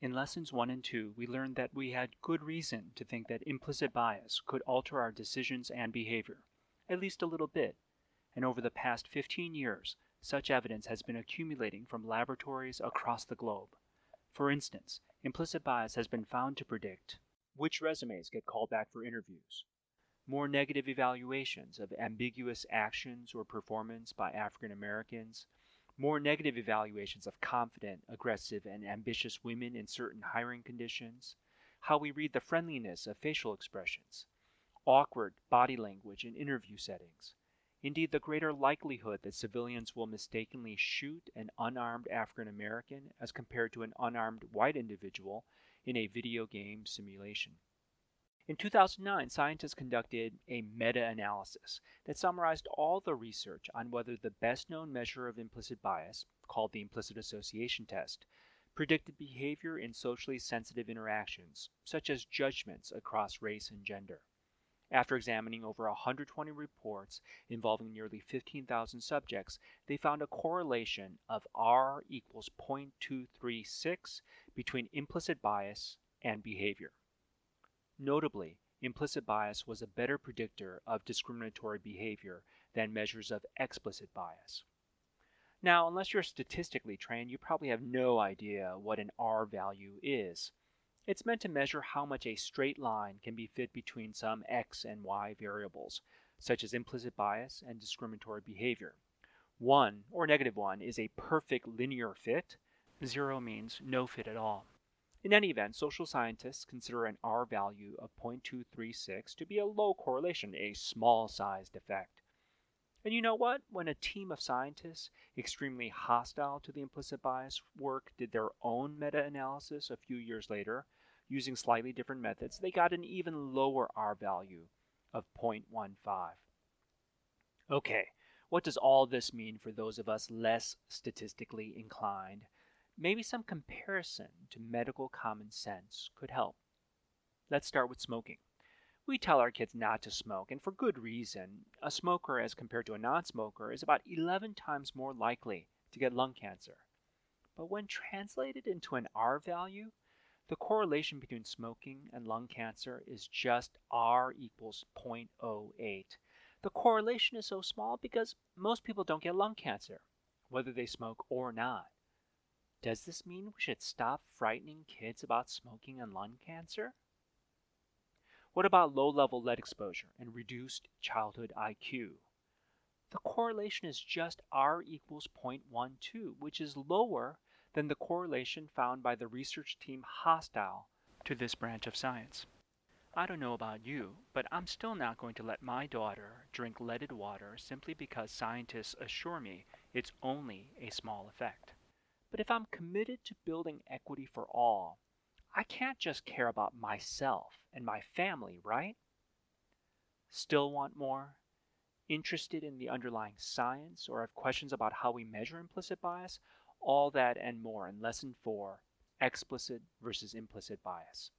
In lessons 1 and 2, we learned that we had good reason to think that implicit bias could alter our decisions and behavior, at least a little bit, and over the past 15 years, such evidence has been accumulating from laboratories across the globe. For instance, implicit bias has been found to predict which resumes get called back for interviews, more negative evaluations of ambiguous actions or performance by African Americans, more negative evaluations of confident, aggressive, and ambitious women in certain hiring conditions, how we read the friendliness of facial expressions, awkward body language in interview settings, indeed the greater likelihood that civilians will mistakenly shoot an unarmed African American as compared to an unarmed white individual in a video game simulation. In 2009, scientists conducted a meta-analysis that summarized all the research on whether the best-known measure of implicit bias, called the implicit association test, predicted behavior in socially sensitive interactions, such as judgments across race and gender. After examining over 120 reports involving nearly 15,000 subjects, they found a correlation of R equals 0.236 between implicit bias and behavior. Notably, implicit bias was a better predictor of discriminatory behavior than measures of explicit bias. Now, unless you're statistically trained, you probably have no idea what an R value is. It's meant to measure how much a straight line can be fit between some x and y variables, such as implicit bias and discriminatory behavior. 1, or -1, is a perfect linear fit. 0 means no fit at all. In any event, social scientists consider an R value of 0.236 to be a low correlation, a small-sized effect. And you know what? When a team of scientists extremely hostile to the implicit bias work did their own meta-analysis a few years later, using slightly different methods, they got an even lower R value of 0.15. Okay, what does all this mean for those of us less statistically inclined? Maybe some comparison to medical common sense could help. Let's start with smoking. We tell our kids not to smoke, and for good reason. A smoker, as compared to a non-smoker, is about 11 times more likely to get lung cancer. But when translated into an R value, the correlation between smoking and lung cancer is just R equals 0.08. The correlation is so small because most people don't get lung cancer, whether they smoke or not. Does this mean we should stop frightening kids about smoking and lung cancer? What about low-level lead exposure and reduced childhood IQ? The correlation is just R equals 0.12, which is lower than the correlation found by the research team hostile to this branch of science. I don't know about you, but I'm still not going to let my daughter drink leaded water simply because scientists assure me it's only a small effect. But if I'm committed to building equity for all, I can't just care about myself and my family, right? Still want more? Interested in the underlying science or have questions about how we measure implicit bias? All that and more in Lesson 4, Explicit versus Implicit Bias.